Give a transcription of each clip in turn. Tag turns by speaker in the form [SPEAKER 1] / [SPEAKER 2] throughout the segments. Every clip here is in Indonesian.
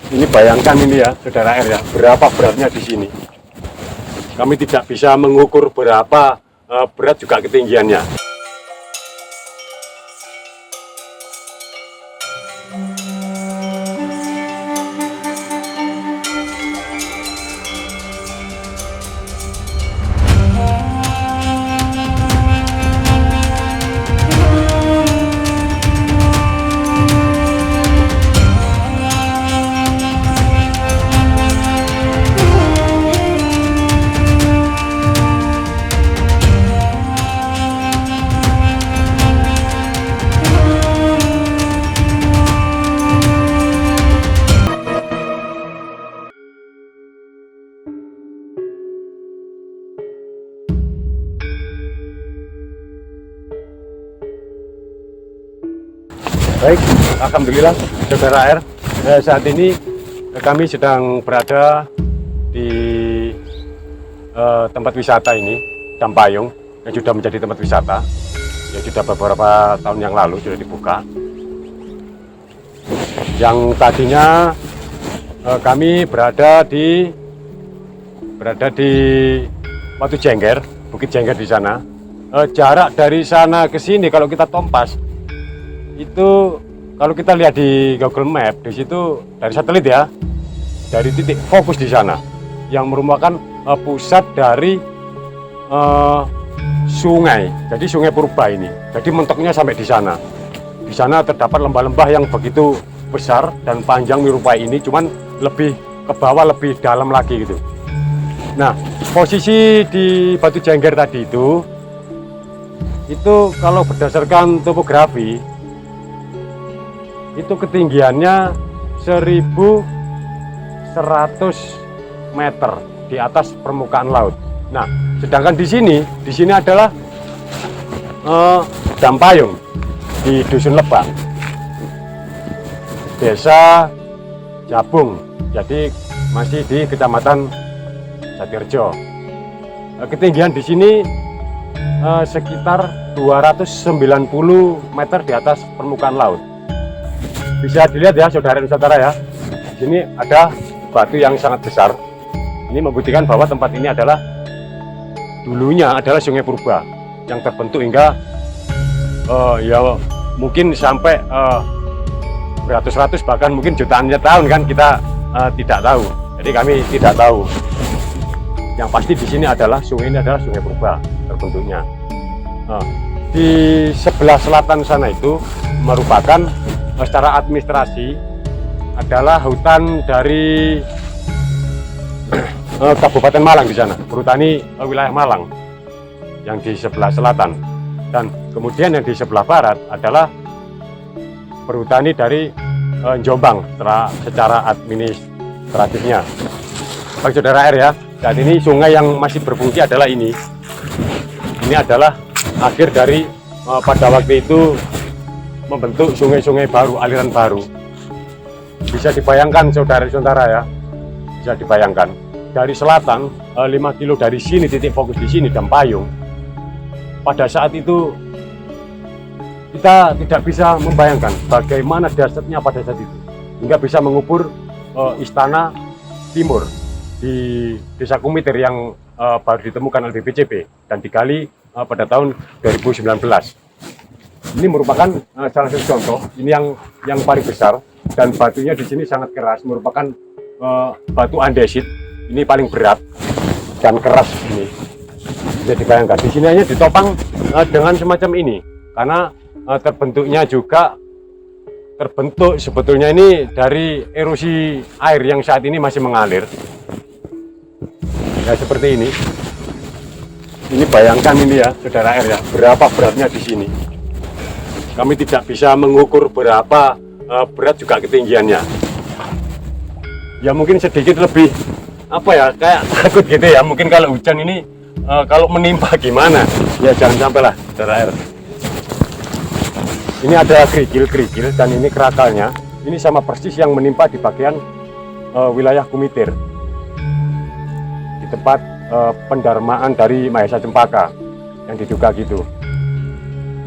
[SPEAKER 1] Ini bayangkan ini ya, saudara R ya, berapa beratnya di sini. Kami tidak bisa mengukur berapa berat juga ketinggiannya. Baik, alhamdulillah saudara R, saat ini kami sedang berada di tempat wisata ini, Dampayung, yang sudah menjadi tempat wisata, yang sudah beberapa tahun yang lalu sudah dibuka. Yang tadinya kami berada di Watu Jengger, Bukit Jengger di sana. Jarak dari sana ke sini kalau kita tompas itu, kalau kita lihat di Google Map, di situ dari satelit ya, dari titik fokus di sana yang merupakan pusat dari sungai. Jadi Sungai Purba ini. Jadi mentoknya sampai di sana. Di sana terdapat lembah-lembah yang begitu besar dan panjang menyerupai ini, cuman lebih ke bawah, lebih dalam lagi gitu. Nah, posisi di Batu Jengger tadi itu kalau berdasarkan topografi itu ketinggiannya 1.100 meter di atas permukaan laut. Nah, sedangkan di sini adalah Dampayung di Dusun Lebak, Desa Jabung, jadi masih di Kecamatan Jatirejo. Ketinggian di sini sekitar 290 meter di atas permukaan laut. Bisa dilihat ya saudara-saudara ya, di sini ada batu yang sangat besar. Ini membuktikan bahwa tempat ini dulunya adalah Sungai Purba yang terbentuk hingga ya mungkin sampai beratus-ratus bahkan mungkin jutaannya tahun kan kita tidak tahu. Jadi kami tidak tahu. Yang pasti di sini sungai ini adalah Sungai Purba terbentuknya. Di sebelah selatan sana itu merupakan secara administrasi adalah hutan dari Kabupaten Malang di sana, perhutani wilayah Malang yang di sebelah selatan, dan kemudian yang di sebelah barat adalah perhutani dari Jombang secara administratifnya. Bagi saudara R ya, saat ini sungai yang masih berfungsi adalah ini adalah akhir dari pada waktu itu membentuk sungai-sungai baru, aliran baru. Bisa dibayangkan saudara-saudara ya, bisa dibayangkan dari selatan 5 kilo dari sini, titik fokus di sini Dampayung. Pada saat itu kita tidak bisa membayangkan bagaimana dahsyatnya pada saat itu, hingga bisa mengubur istana timur di Desa Kumiter yang baru ditemukan oleh BPCP dan digali pada tahun 2019. Ini merupakan salah satu contoh, ini yang paling besar, dan batunya di sini sangat keras, merupakan batu andesit. Ini paling berat dan keras ini. Bisa dibayangkan di sini hanya ditopang dengan semacam ini, karena terbentuk sebetulnya ini dari erosi air yang saat ini masih mengalir. Ya seperti ini. Ini bayangkan ini ya, saudara R ya, berapa beratnya di sini. Kami tidak bisa mengukur berapa berat juga ketinggiannya. Ya mungkin sedikit lebih kayak takut gitu ya. Mungkin kalau hujan ini kalau menimpa gimana? Ya jangan sampai lah, saudara R. Ini ada kerikil dan ini kerakalnya. Ini sama persis yang menimpa di bagian wilayah Kumiter, di tempat pendarmaan dari Mahesa Cempaka yang diduga gitu.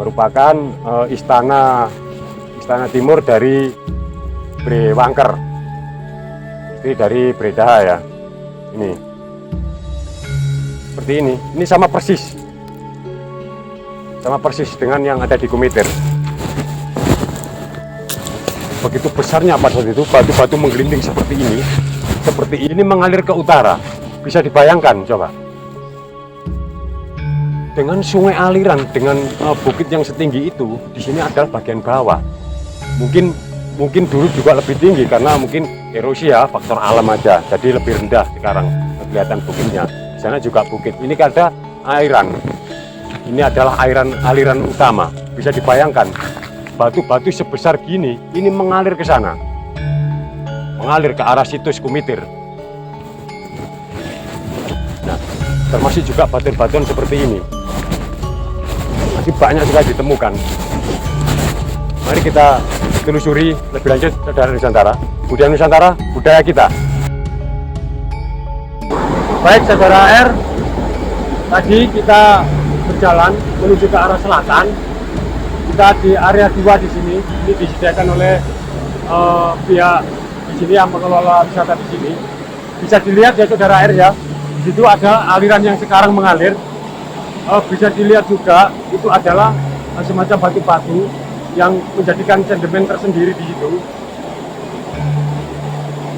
[SPEAKER 1] Merupakan istana timur dari Brewangker. seperti dari Breda ya. Ini seperti ini sama persis dengan yang ada di Kumitir. Begitu besarnya pada saat itu batu-batu menggelinding seperti ini mengalir ke utara. Bisa dibayangkan coba, dengan sungai aliran, dengan bukit yang setinggi itu, di sini adalah bagian bawah. Mungkin dulu juga lebih tinggi karena mungkin erosi ya, faktor alam aja, jadi lebih rendah sekarang kelihatan bukitnya. Di sana juga bukit. Ini ada airan. Ini adalah aliran utama. Bisa dibayangkan, batu-batu sebesar gini, ini mengalir ke sana, mengalir ke arah situs Kumitir. Nah, termasuk juga batuan-batuan seperti ini. Masih banyak juga ditemukan. Mari kita telusuri lebih lanjut, saudara Nusantara. Budaya Nusantara, budaya kita. Baik, saudara R, tadi kita berjalan menuju ke arah selatan. Kita di area 2 di sini. Ini disediakan oleh pihak di sini yang mengelola wisata di sini. Bisa dilihat ya, saudara R ya. Di situ ada aliran yang sekarang mengalir. Bisa dilihat juga itu adalah semacam batu-batu yang menjadikan sedimen tersendiri di situ.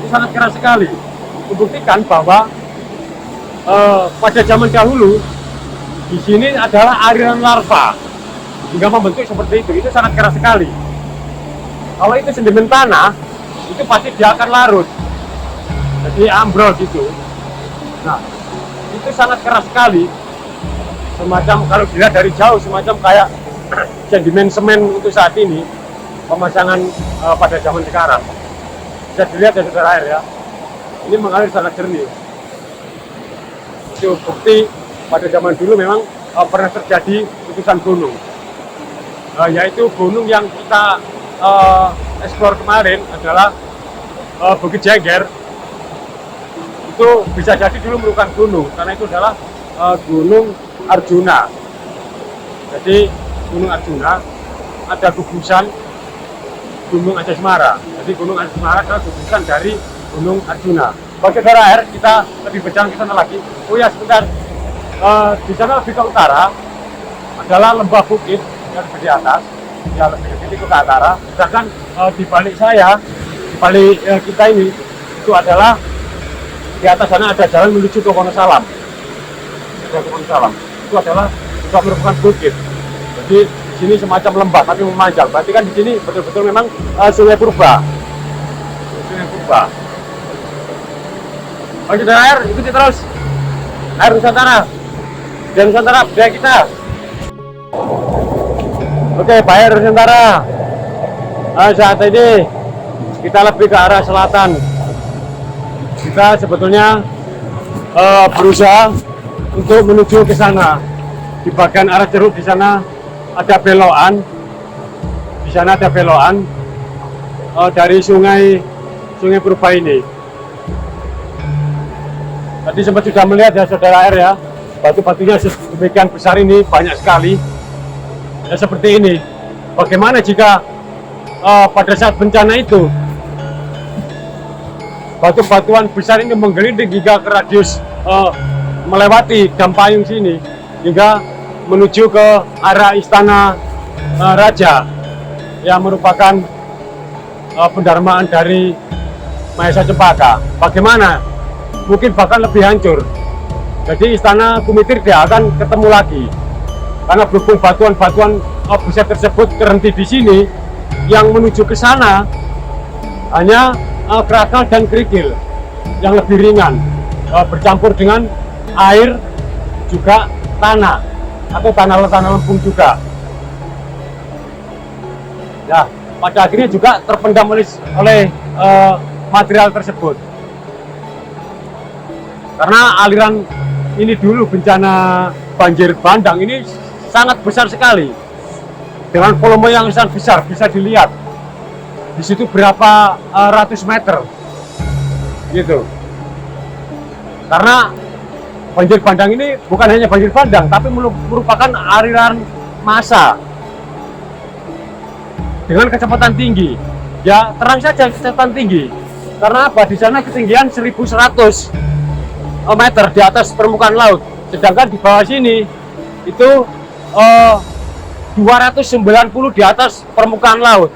[SPEAKER 1] Itu sangat keras sekali, membuktikan bahwa pada zaman dahulu di sini adalah aliran larva hingga membentuk seperti itu. Itu sangat keras sekali. Kalau itu sedimen tanah, itu pasti dia akan larut, jadi ambrol gitu. Nah, itu sangat keras sekali. Semacam kalau dilihat dari jauh semacam kayak sedimen semen untuk saat ini pemasangan pada zaman sekarang. Bisa dilihat ya, saudara air ya, ini mengalir sangat jernih. Itu bukti pada zaman dulu memang pernah terjadi letusan gunung, yaitu gunung yang kita eksplor kemarin adalah Bukit Jengger. Itu bisa jadi dulu merupakan gunung karena itu adalah Gunung Arjuna. Jadi Gunung Arjuna ada gugusan Gunung Anjasmara. Jadi Gunung Anjasmara adalah gugusan dari Gunung Arjuna. Bagi saudara air, kita lebih berjalan ke sana lagi. Oh ya, sebentar. Di sana lebih ke utara adalah lembah bukit yang di atas. Ya, lebih ke utara. Sedangkan di balik saya, di balik kita ini, itu adalah di atas sana ada jalan menuju ke Wonosalam. Itu adalah juga merupakan bukit. Jadi di sini semacam lembah tapi memanjang. Berarti kan di sini betul-betul memang Sungai Purba. Sungai Purba. Oke, air ikuti terus. Air Nusantara. Dan Nusantara budaya kita. Oke, Air Nusantara. Saat ini kita lebih ke arah selatan. Kita sebetulnya berusaha untuk menuju ke sana. Di bagian arah Ceruk di sana ada belokan. Di sana ada belokan dari Sungai Purba ini. Tadi sempat sudah melihat ya, saudara air ya, batu-batunya demikian besar ini, banyak sekali. Ya seperti ini. Bagaimana jika pada saat bencana itu batu-batuan besar ini menggelinding hingga ke radius melewati Dampayung sini hingga menuju ke arah Istana Raja yang merupakan pendarmaan dari Mahesa Cempaka. Bagaimana? Mungkin bahkan lebih hancur. Jadi Istana Kumitir tidak akan ketemu lagi karena berhubung batuan-batuan besar tersebut terhenti di sini. Yang menuju ke sana hanya kerakal dan kerikil yang lebih ringan, bercampur dengan air juga tanah atau tanah lempung juga. Ya, pada akhirnya juga terpendam oleh material tersebut. Karena aliran ini dulu bencana banjir bandang ini sangat besar sekali. Dengan volume yang sangat besar, bisa dilihat. Di situ berapa ratus meter. Gitu. Karena banjir bandang ini bukan hanya banjir bandang, tapi merupakan aliran massa dengan kecepatan tinggi. Ya, terang saja kecepatan tinggi. Karena apa? Di sana ketinggian 1.100 meter di atas permukaan laut. Sedangkan di bawah sini itu 290 di atas permukaan laut.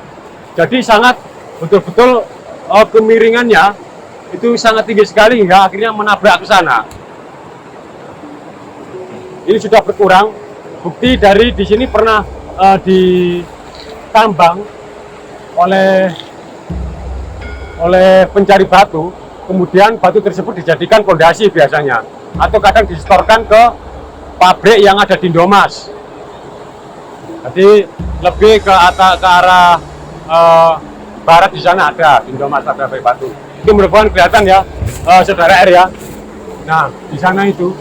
[SPEAKER 1] Jadi sangat betul-betul kemiringannya itu sangat tinggi sekali hingga akhirnya menabrak ke sana. Ini sudah berkurang. Bukti dari di sini pernah ditambang oleh pencari batu, kemudian batu tersebut dijadikan fondasi biasanya, atau kadang disetorkan ke pabrik yang ada di Indomas. Jadi lebih ke arah barat di sana ada di Indomas, ada pabrik batu. Itu merupakan kelihatan ya, saudara R ya. Nah di sana itu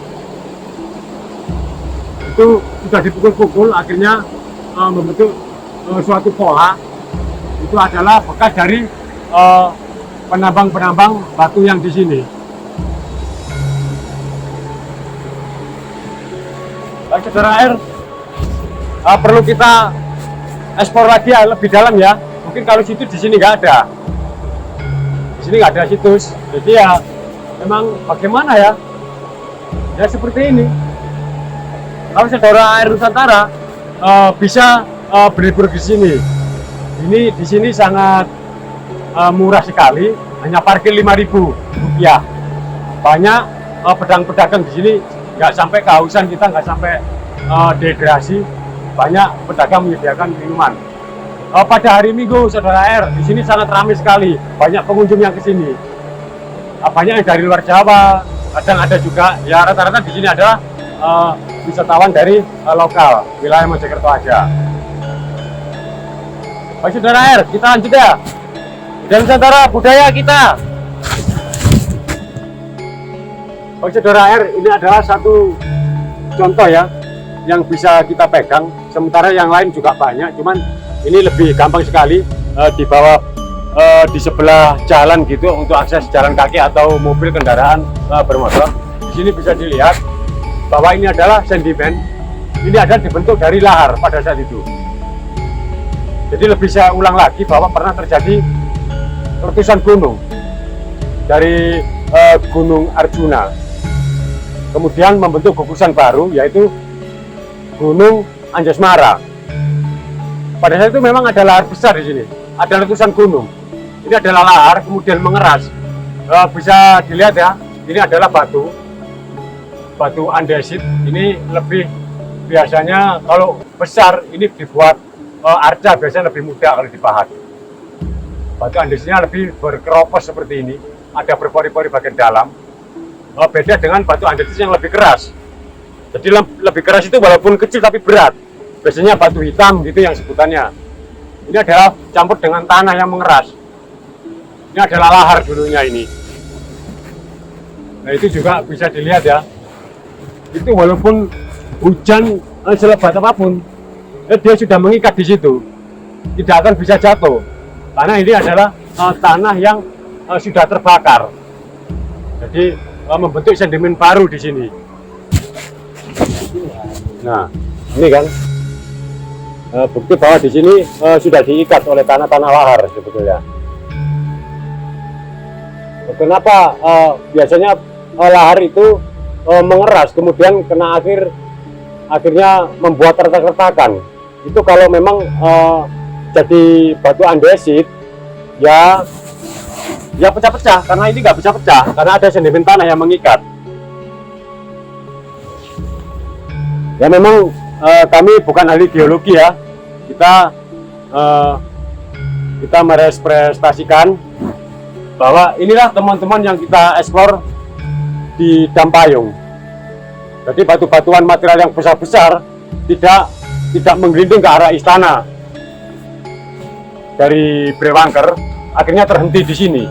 [SPEAKER 1] sudah dipukul-pukul, akhirnya membentuk suatu pola. Itu adalah bekas dari penambang-penambang batu yang di sini. Baik, saudara R, perlu kita eksplor lagi ya, lebih dalam ya. Mungkin kalau situ di sini nggak ada, di sini nggak ada situs. Jadi ya memang bagaimana ya? Ya seperti ini. Kalau saudara R Nusantara bisa berlibur di sini. Ini di sini sangat murah sekali, hanya parkir Rp5.000. Banyak pedagang-pedagang di sini nggak sampai kehausan, kita nggak sampai dehidrasi. Banyak pedagang menyediakan minuman. Pada hari Minggu, saudara R, di sini sangat ramai sekali. Banyak pengunjung yang ke sini. Banyak yang dari luar Jawa, kadang ada juga. Ya rata-rata di sini adalah wisatawan dari lokal, wilayah Mojokerto aja. Baik, saudara R, kita lanjut ya. Dan Nusantara budaya kita. Baik, saudara R, ini adalah satu contoh ya yang bisa kita pegang. Sementara yang lain juga banyak, cuman ini lebih gampang sekali di bawah di sebelah jalan gitu untuk akses jalan kaki atau mobil kendaraan bermotor. Di sini bisa dilihat bahwa ini adalah sedimen. Ini ada dibentuk dari lahar pada saat itu. Jadi lebih saya ulang lagi bahwa pernah terjadi letusan gunung dari Gunung Arjuna, kemudian membentuk gugusan baru yaitu Gunung Anjasmara. Pada saat itu memang ada lahar besar di sini, ada letusan gunung. Ini adalah lahar kemudian mengeras. Bisa dilihat ya, ini adalah batu andesit. Ini lebih biasanya kalau besar ini dibuat arca, biasanya lebih mudah kalau dipahat. Batu andesitnya lebih berkeropos seperti ini, ada berpori-pori bagian dalam. Beda dengan batu andesit yang lebih keras. Jadi lebih keras itu walaupun kecil tapi berat. Biasanya batu hitam gitu yang sebutannya. Ini adalah campur dengan tanah yang mengeras. Ini adalah lahar dulunya ini. Nah itu juga bisa dilihat ya. Itu walaupun hujan selebat apapun, dia sudah mengikat di situ. Tidak akan bisa jatuh. Karena ini adalah tanah yang sudah terbakar. Jadi membentuk sedimen baru di sini. Nah, ini kan bukti bahwa di sini sudah diikat oleh tanah-tanah lahar sebetulnya. Kenapa biasanya lahar itu mengeras kemudian kena akhirnya membuat retak-retakan? Itu kalau memang jadi batu andesit ya pecah-pecah, karena ini nggak bisa pecah karena ada sedimen tanah yang mengikat. Ya memang kami bukan ahli geologi ya, kita merepresentasikan bahwa inilah teman-teman yang kita eksplor di Dampayung. Jadi batu-batuan material yang besar-besar tidak menggelinding ke arah istana dari Brewangker, akhirnya terhenti di sini.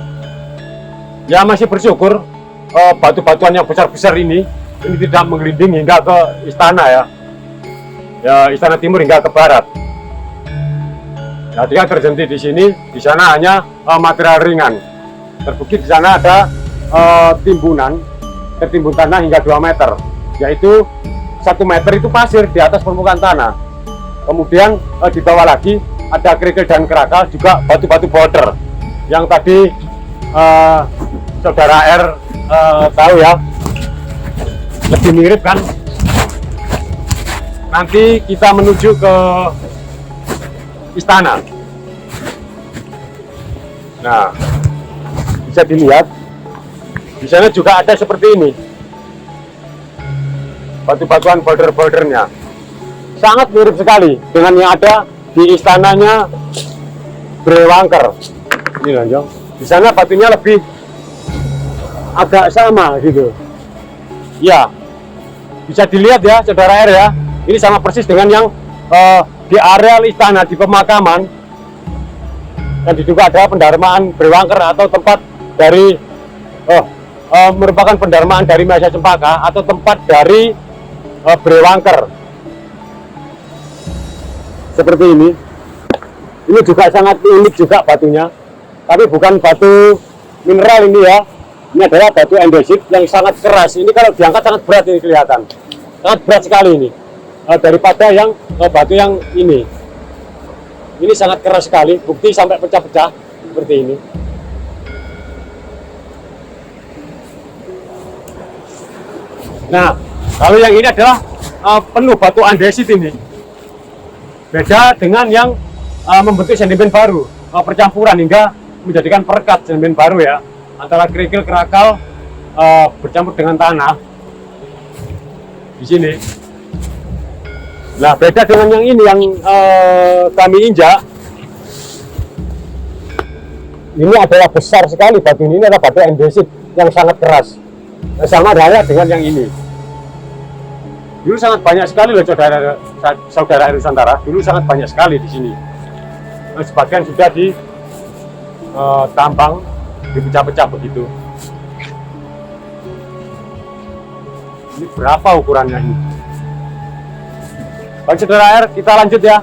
[SPEAKER 1] Ya masih bersyukur batu-batuan yang besar-besar ini tidak menggelinding hingga ke istana ya, istana timur hingga ke barat. Nah, dia terhenti di sini. Di sana hanya material ringan. Terbukti di sana ada tertimbun tanah hingga 2 meter, yaitu 1 meter itu pasir di atas permukaan tanah. Kemudian di bawah lagi ada kerikil dan kerakal, juga batu-batu boulder yang tadi saudara R tahu ya, lebih mirip kan. Nanti kita menuju ke istana. Nah, bisa dilihat di sana juga ada seperti ini, batu-batuan boulder-bouldernya sangat mirip sekali dengan yang ada di istananya Brewangker. Ini Lanjong, di sana batunya lebih agak sama gitu ya, bisa dilihat ya saudara R ya, ini sama persis dengan yang di areal istana, di pemakaman, dan diduga ada pendarmaan Brewangker atau tempat dari merupakan pendarmaan dari Mahesa Cempaka atau tempat dari Brewangker. Seperti ini juga sangat unik juga batunya, tapi bukan batu mineral ini ya, ini adalah batu andesit yang sangat keras. Ini kalau diangkat sangat berat, ini kelihatan sangat berat sekali ini, daripada yang batu yang ini sangat keras sekali, bukti sampai pecah-pecah seperti ini. Nah, kalau yang ini adalah penuh batu andesit ini, beda dengan yang membentuk sedimen baru, percampuran hingga menjadikan perekat sedimen baru ya, antara kerikil kerakal bercampur dengan tanah di sini. Nah, beda dengan yang ini yang kami injak. Ini adalah besar sekali batu ini adalah batu andesit yang sangat keras. Sama halnya dengan yang ini. Dulu sangat banyak sekali loh saudara Nusantara. Dulu sangat banyak sekali di sini. Sebagian sudah ditambang, dipecah-pecah begitu. Ini berapa ukurannya ini? Baik saudara R, kita lanjut ya.